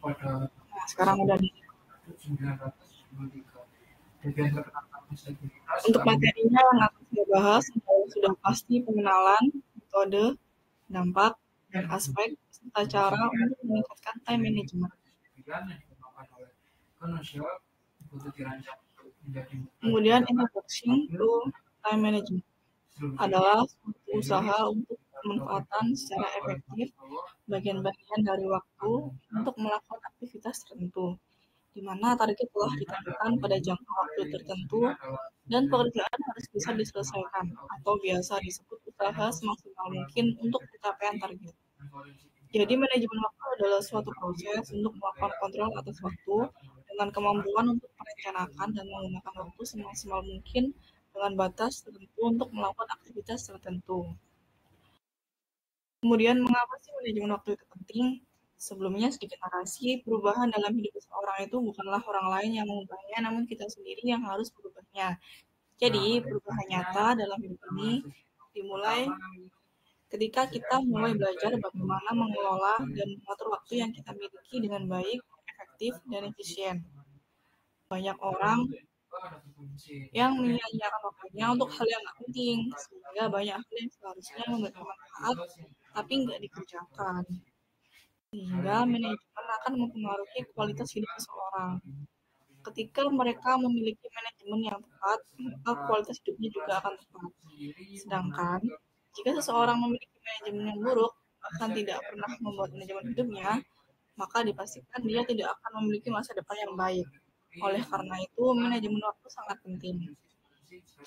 Nah, sekarang udah di untuk materinya yang akan saya bahas sudah pasti pengenalan, metode, dampak, dan aspek serta cara untuk meningkatkan time management. Kemudian introduction to time management adalah suatu usaha untuk pemanfaatan secara efektif bagian-bagian dari waktu untuk melakukan aktivitas tertentu, di mana target telah ditentukan pada jangka waktu tertentu dan pekerjaan harus bisa diselesaikan atau biasa disebut usaha semaksimal mungkin untuk pencapaian target. Jadi manajemen waktu adalah suatu proses untuk melakukan kontrol atas waktu dengan kemampuan untuk merencanakan dan menggunakan waktu semaksimal mungkin dengan batas tertentu untuk melakukan aktivitas tertentu. Kemudian mengapa sih manajemen waktu itu penting? Sebelumnya sedikit narasi, perubahan dalam hidup seseorang itu bukanlah orang lain yang mengubahnya, namun kita sendiri yang harus berubahnya. Jadi perubahan nyata dalam hidup ini dimulai ketika kita mulai belajar bagaimana mengelola dan mengatur waktu yang kita miliki dengan baik, efektif, dan efisien. Banyak orang yang menyia-nyiakan waktunya untuk hal yang nggak penting, sehingga banyak hal yang seharusnya memberikan manfaat, tapi nggak dikerjakan. Sehingga manajemen akan mempengaruhi kualitas hidup seseorang. Ketika mereka memiliki manajemen yang tepat, maka kualitas hidupnya juga akan tepat. Sedangkan, jika seseorang memiliki manajemen yang buruk, bahkan tidak pernah membuat manajemen hidupnya, maka dipastikan dia tidak akan memiliki masa depan yang baik. Oleh karena itu, manajemen waktu sangat penting.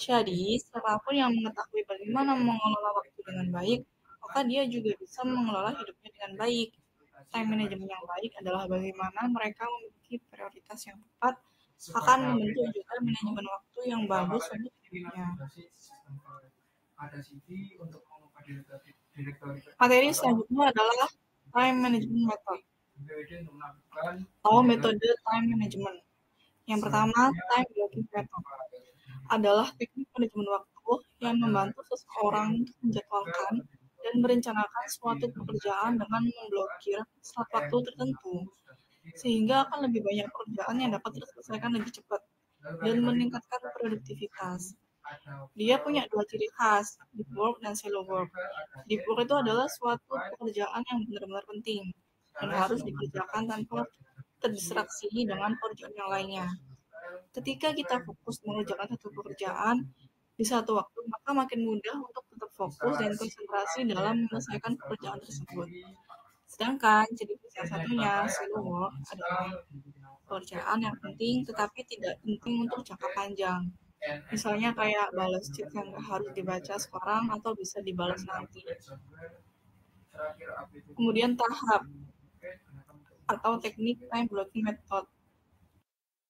Jadi, siapapun yang mengetahui bagaimana mengelola waktu dengan baik, maka dia juga bisa mengelola hidupnya dengan baik. Time management yang baik adalah bagaimana mereka memiliki prioritas yang tepat akan membentuk juga manajemen waktu yang bagus untuk hidupnya. Materi selanjutnya adalah time management method atau metode time management. Yang pertama, time blocking method adalah teknik manajemen waktu yang membantu seseorang untuk menjadwalkan dan merencanakan suatu pekerjaan dengan memblokir saat waktu tertentu, sehingga akan lebih banyak pekerjaan yang dapat diselesaikan lebih cepat dan meningkatkan produktivitas. Dia punya dua ciri khas, deep work dan shallow work. Deep work itu adalah suatu pekerjaan yang benar-benar penting dan harus dikerjakan tanpa terdistraksi dengan pekerjaan yang lainnya. Ketika kita fokus mengerjakan satu pekerjaan di satu waktu, maka makin mudah untuk tetap fokus dan konsentrasi dalam menyelesaikan pekerjaan tersebut. Sedangkan ciri khas yang satunya, shallow work, adalah pekerjaan yang penting tetapi tidak penting untuk jangka panjang. Misalnya kayak balas chat yang harus dibaca sekarang atau bisa dibalas nanti. Kemudian tahap atau teknik time blocking method.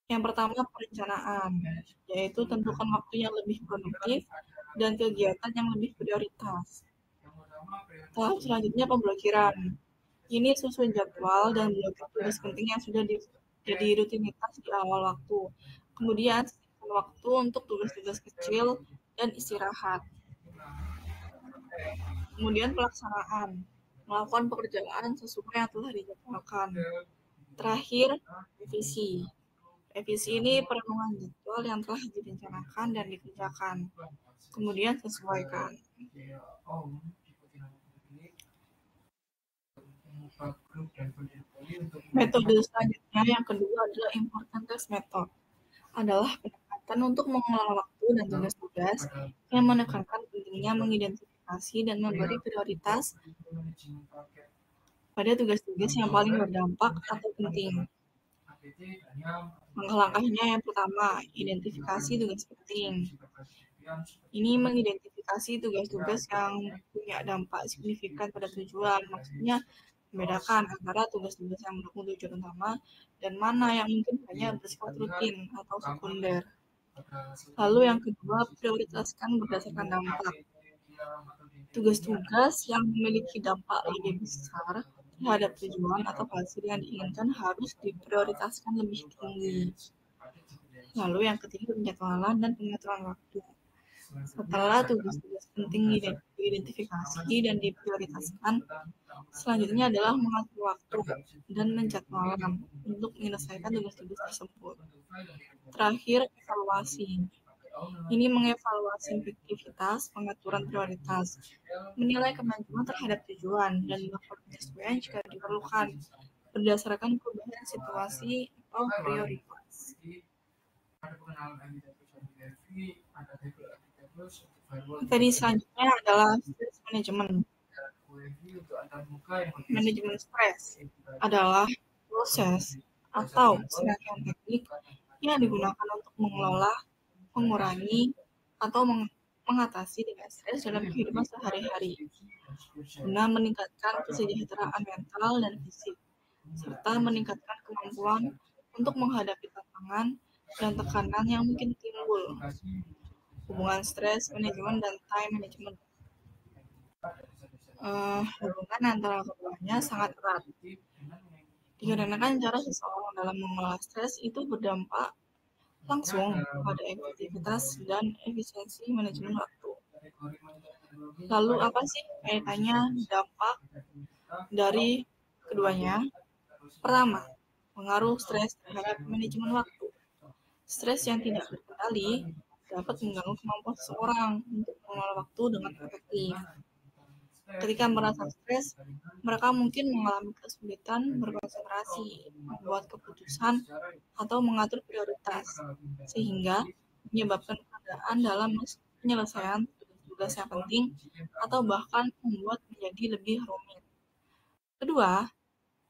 Yang pertama perencanaan, yaitu tentukan waktu yang lebih produktif dan kegiatan yang lebih prioritas. Tahap selanjutnya pemblokiran. Ini susun jadwal dan blokir tugas penting yang sudah jadi rutinitas di awal waktu. Kemudian waktu untuk tugas-tugas kecil dan istirahat. Kemudian pelaksanaan, melakukan pekerjaan sesuai yang telah dijadwalkan. Terakhir, revisi. Revisi ini perenungan jadwal yang telah direncanakan dan dikerjakan. Kemudian sesuaikan. Metode selanjutnya yang kedua adalah important task method. Adalah pendekatan untuk mengelola waktu dan tugas-tugas yang menekankan pentingnya mengidentifikasi dan memberi prioritas pada tugas-tugas yang paling berdampak atau penting. Langkah-langkahnya yang pertama, identifikasi tugas penting. Ini mengidentifikasi tugas-tugas yang punya dampak signifikan pada tujuan. Maksudnya membedakan antara tugas-tugas yang mendukung tujuan utama dan mana yang mungkin hanya bersifat rutin atau sekunder. Lalu yang kedua, prioritaskan berdasarkan dampak. Tugas-tugas yang memiliki dampak lebih besar terhadap tujuan atau hasil yang diinginkan harus diprioritaskan lebih tinggi. Lalu yang ketiga, penjadwalan dan pengaturan waktu. Setelah tugas-tugas penting diidentifikasi dan diprioritaskan. Selanjutnya adalah mengatur waktu dan menjadwalkan untuk menyelesaikan tugas-tugas tersebut. Terakhir, evaluasi. Ini mengevaluasi efektivitas pengaturan prioritas, menilai kemajuan terhadap tujuan, dan melakukan penyesuaian jika diperlukan berdasarkan perubahan situasi atau prioritas. Materi selanjutnya adalah stress management. Manajemen stres adalah proses atau serangkaian teknik yang digunakan untuk mengelola, mengurangi, atau mengatasi tingkat stres dalam kehidupan sehari-hari guna meningkatkan kesejahteraan mental dan fisik, serta meningkatkan kemampuan untuk menghadapi tantangan dan tekanan yang mungkin timbul. Hubungan stres manajemen dan time management. Hubungan antara keduanya sangat erat. Dikarenakan cara seseorang dalam mengelola stres itu berdampak langsung pada efektivitas dan efisiensi manajemen waktu. Lalu apa sih kaitannya dampak dari keduanya? Pertama, pengaruh stres terhadap manajemen waktu. Stres yang tidak terkendali dapat mengganggu kemampuan seseorang untuk mengelola waktu dengan efektif. Ketika merasa stres, mereka mungkin mengalami kesulitan berkonsentrasi, membuat keputusan, atau mengatur prioritas, sehingga menyebabkan penundaan dalam penyelesaian tugas yang penting atau bahkan membuat menjadi lebih rumit. Kedua,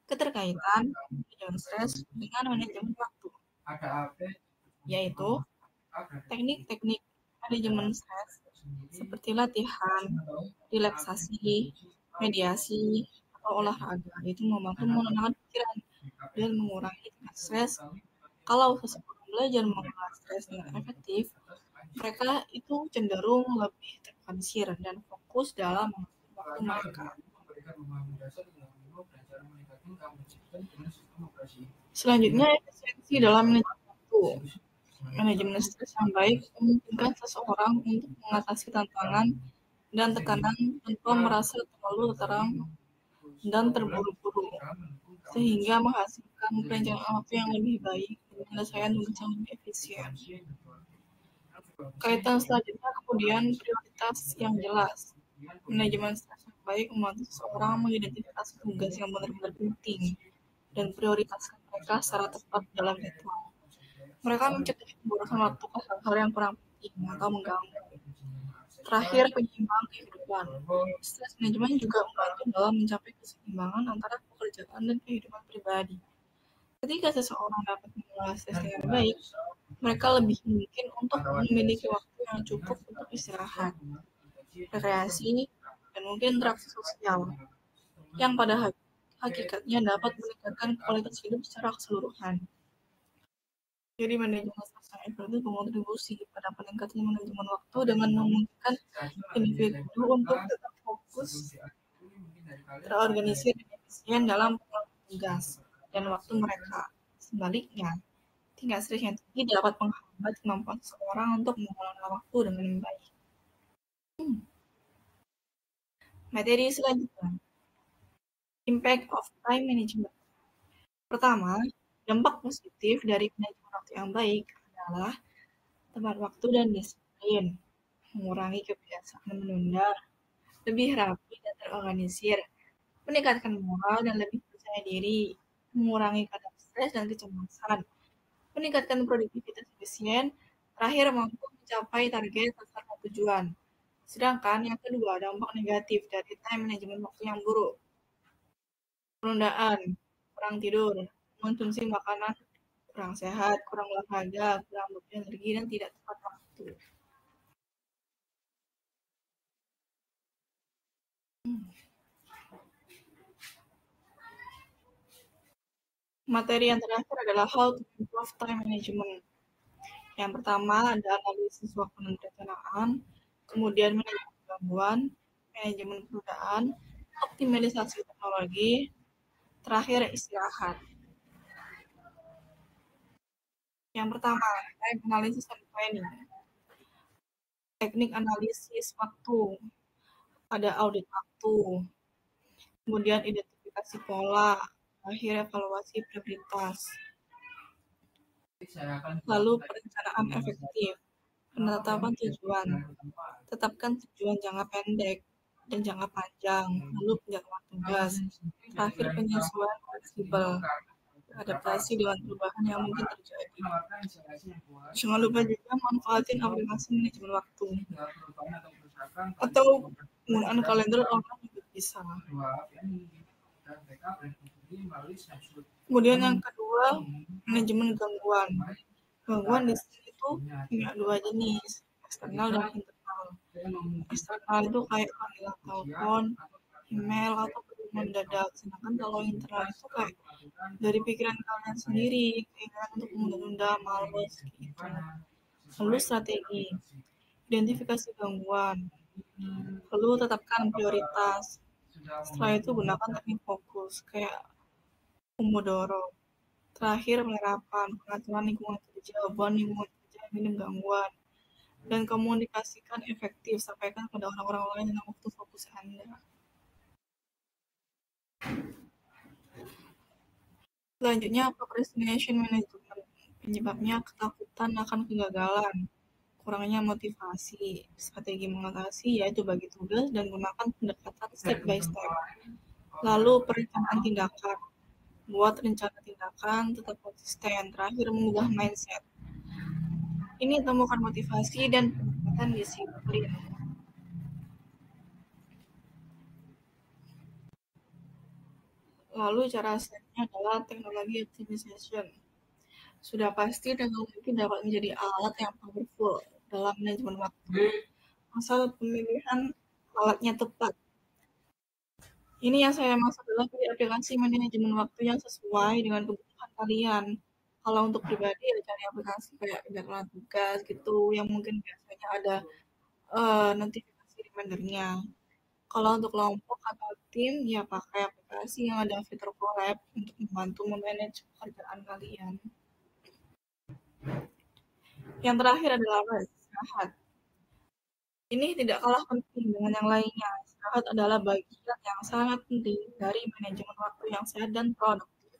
keterkaitan manajemen stres dengan manajemen waktu, yaitu teknik-teknik manajemen stres seperti latihan, relaksasi, mediasi, atau olahraga itu membantu menenangkan pikiran dan mengurangi tingkat stres. Kalau seseorang belajar mengelola stres dengan efektif, mereka itu cenderung lebih terfokusir dan fokus dalam mengatur waktu mereka. Selanjutnya, efisiensi dalam manajemen waktu. Manajemen stres yang baik memungkinkan seseorang untuk mengatasi tantangan dan tekanan tanpa merasa terlalu terang dan terburu-buru, sehingga menghasilkan perencanaan waktu yang lebih baik dan penyelesaian tugas yang lebih efisien. Kaitan selanjutnya kemudian prioritas yang jelas. Manajemen stres yang baik membantu seseorang mengidentifikasi tugas yang benar-benar penting dan prioritaskan mereka secara tepat dalam jadwal. Mereka mencegah pemborosan waktu ke hal-hal yang kurang penting atau mengganggu. Terakhir, penyeimbang kehidupan. Stres manajemen juga membantu dalam mencapai keseimbangan antara pekerjaan dan kehidupan pribadi. Ketika seseorang dapat mengelola stres dengan baik, mereka lebih mungkin untuk memiliki waktu yang cukup untuk istirahat, rekreasi, dan mungkin interaksi sosial, yang pada hakikatnya dapat meningkatkan kualitas hidup secara keseluruhan. Jadi manajemen stres yang efektif berkontribusi pada peningkatan manajemen waktu dengan memungkinkan individu untuk tetap fokus, terorganisir, dan efisien dalam melakukan tugas dan waktu mereka. Sebaliknya, tingkat stres yang tinggi dapat menghambat kemampuan seseorang untuk mengelola waktu dengan baik. Materi selanjutnya, impact of time management. Pertama, dampak positif dari manajemen waktu yang baik adalah tepat waktu dan disiplin, mengurangi kebiasaan menunda, lebih rapi dan terorganisir, meningkatkan moral dan lebih percaya diri, mengurangi kadar stres dan kecemasan, meningkatkan produktivitas efisien, terakhir mampu mencapai target sasaran tujuan. Sedangkan yang kedua, dampak negatif dari time management waktu yang buruk. Penundaan, kurang tidur, mengkonsumsi makanan kurang sehat, kurang olahraga, kurang berenergi, dan tidak tepat waktu. Materi yang terakhir adalah how to improve time management. Yang pertama ada analisis waktu dan perencanaan, kemudian manajemen gangguan, manajemen penundaan, optimalisasi teknologi, terakhir istirahat. Yang pertama, time analysis and planning. Teknik analisis waktu. ada audit waktu, kemudian identifikasi pola, akhir evaluasi prioritas. Lalu perencanaan efektif, penetapan tujuan, tetapkan tujuan jangka pendek dan jangka panjang, lalu penjadwalan tugas. Terakhir penyesuaian fleksibel, adaptasi dengan perubahan yang mungkin terjadi. Jangan lupa juga manfaatin aplikasi manajemen waktu atau penggunaan kalender online juga bisa. Kemudian yang kedua, manajemen gangguan. Gangguan di sini itu punya dua jenis, eksternal dan internal. Eksternal itu kayak panggilan telepon, email, atau perubahan mendadak. Sedangkan kalau internal itu kayak dari pikiran kalian sendiri, keinginan untuk menunda, males, gitu. Lalu strategi, identifikasi gangguan. Lalu tetapkan prioritas. Setelah itu gunakan teknik fokus, kayak Pomodoro. Terakhir penerapan, pengaturan lingkungan kerja, beban lingkungan kerja yang minim gangguan. Dan komunikasikan efektif, sampaikan pada orang-orang lain tentang waktu fokus Anda. Selanjutnya, procrastination management. Penyebabnya ketakutan akan kegagalan, kurangnya motivasi. Strategi mengatasi yaitu bagi tugas dan gunakan pendekatan step by step. Lalu perencanaan tindakan. Buat rencana tindakan tetap konsisten. Terakhir mengubah mindset. Ini temukan motivasi dan pendekatan disiplin. Lalu cara selanjutnya adalah teknologi optimization. Sudah pasti teknologi dapat menjadi alat yang powerful dalam manajemen waktu. Asal pemilihan alatnya tepat. Ini yang saya maksud adalah pilih aplikasi manajemen waktu yang sesuai dengan kebutuhan kalian. Kalau untuk pribadi ya cari aplikasi kayak jadwal tugas gitu yang mungkin biasanya ada notifikasi remindernya. Kalau untuk kelompok atau tim ya pakai aplikasi yang ada fitur collab untuk membantu memanage pekerjaan kalian. Yang terakhir adalah rest, istirahat. Ini tidak kalah penting dengan yang lainnya. Istirahat adalah bagian yang sangat penting dari manajemen waktu yang sehat dan produktif.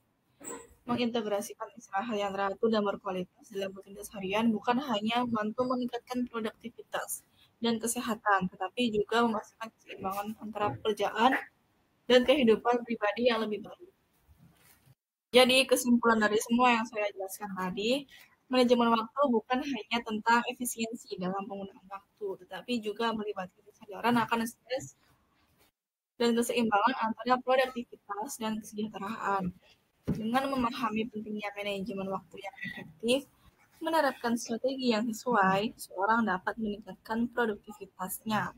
Mengintegrasikan istirahat yang teratur dan berkualitas dalam rutinitas harian bukan hanya membantu meningkatkan produktivitas dan kesehatan, tetapi juga memastikan keseimbangan antara pekerjaan dan kehidupan pribadi yang lebih baik. Jadi kesimpulan dari semua yang saya jelaskan tadi, manajemen waktu bukan hanya tentang efisiensi dalam penggunaan waktu, tetapi juga melibatkan kesadaran akan stres dan keseimbangan antara produktivitas dan kesejahteraan. Dengan memahami pentingnya manajemen waktu yang efektif, menerapkan strategi yang sesuai, seorang dapat meningkatkan produktivitasnya,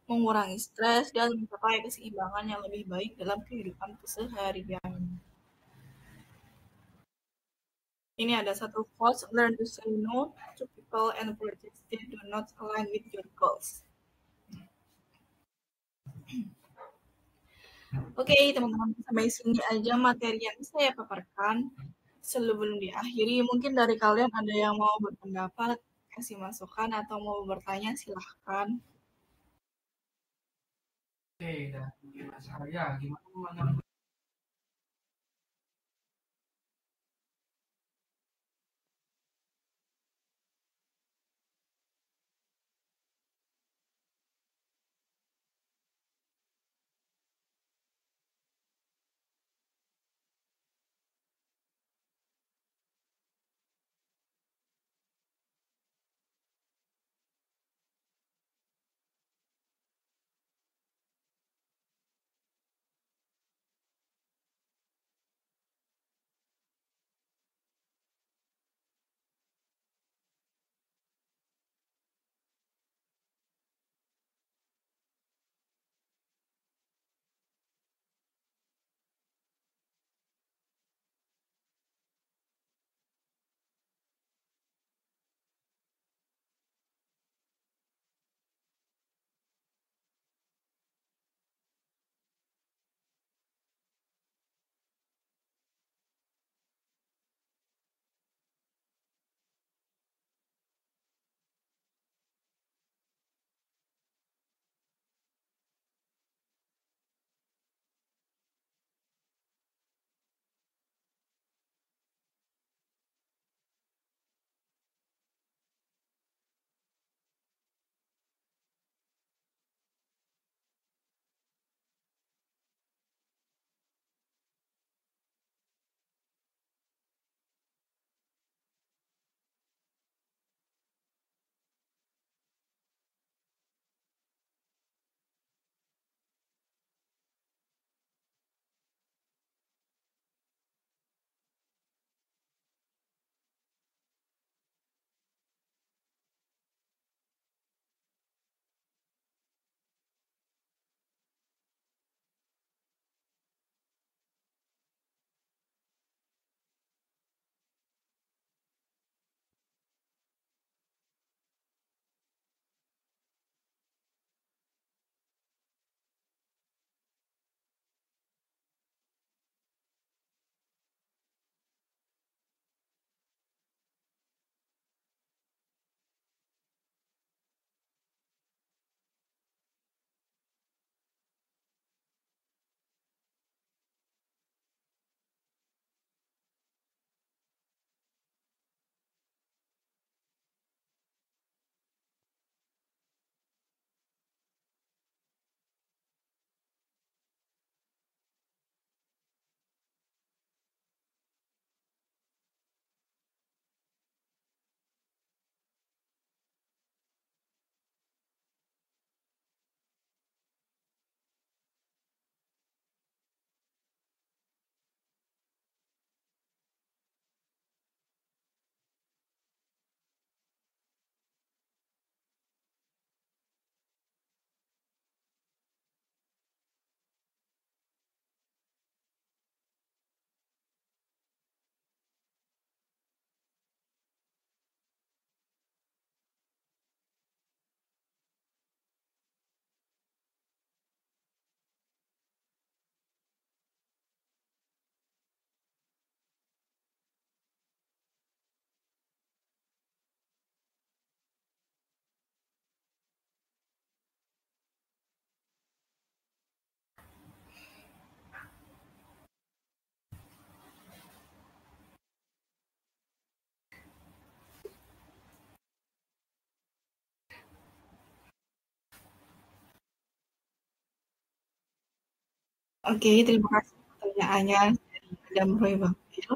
mengurangi stres, dan mencapai keseimbangan yang lebih baik dalam kehidupan keseharian. Ini ada satu quote, learn to say no to people and projects that do not align with your goals. Oke, teman-teman, sampai sini aja materi yang saya paparkan. Sebelum diakhiri, mungkin dari kalian ada yang mau berpendapat, kasih masukan, atau mau bertanya, silahkan. Oke, dari Mas Arya, gimana? Oke, terima kasih pertanyaannya dari Adam Roy Bangkil.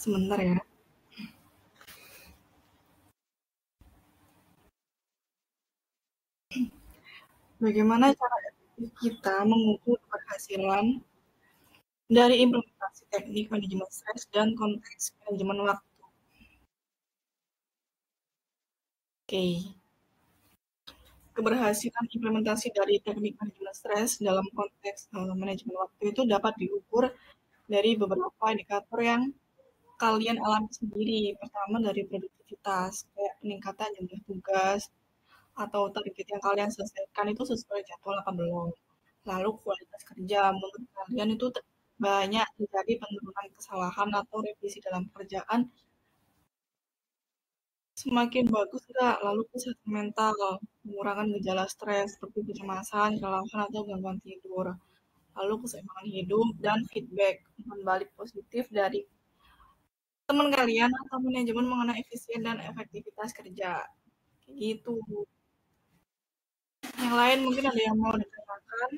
Sebentar ya. Bagaimana cara efektif kita mengukur keberhasilan dari implementasi teknik manajemen stres dan konteks manajemen waktu? Oke, keberhasilan implementasi dari teknik manajemen stres dalam konteks manajemen waktu itu dapat diukur dari beberapa indikator yang kalian alami sendiri. Pertama dari produktivitas, kayak peningkatan jumlah tugas atau target yang kalian selesaikan itu sesuai jadwal apa belum. Lalu kualitas kerja, menurut kalian itu banyak terjadi penurunan kesalahan atau revisi dalam pekerjaan semakin bagus nggak? Lalu kesehatan mental, pengurangan gejala stres seperti kecemasan, kelelahan, atau gangguan tidur. Lalu keseimbangan hidup dan feedback, umpan balik positif dari teman kalian atau manajemen mengenai efisien dan efektivitas kerja. Kayak gitu. Yang lain mungkin ada yang mau ditanyakan.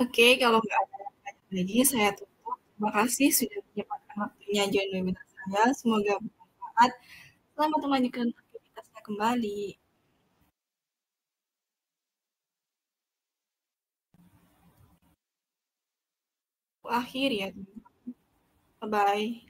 Oke, kalau nggak ada lagi, saya tutup. Terima kasih sudah menyempatkan waktunya join webinar saya. Semoga bermanfaat. Selamat melanjutkan aktivitasnya kembali. Akhir ya. Bye-bye.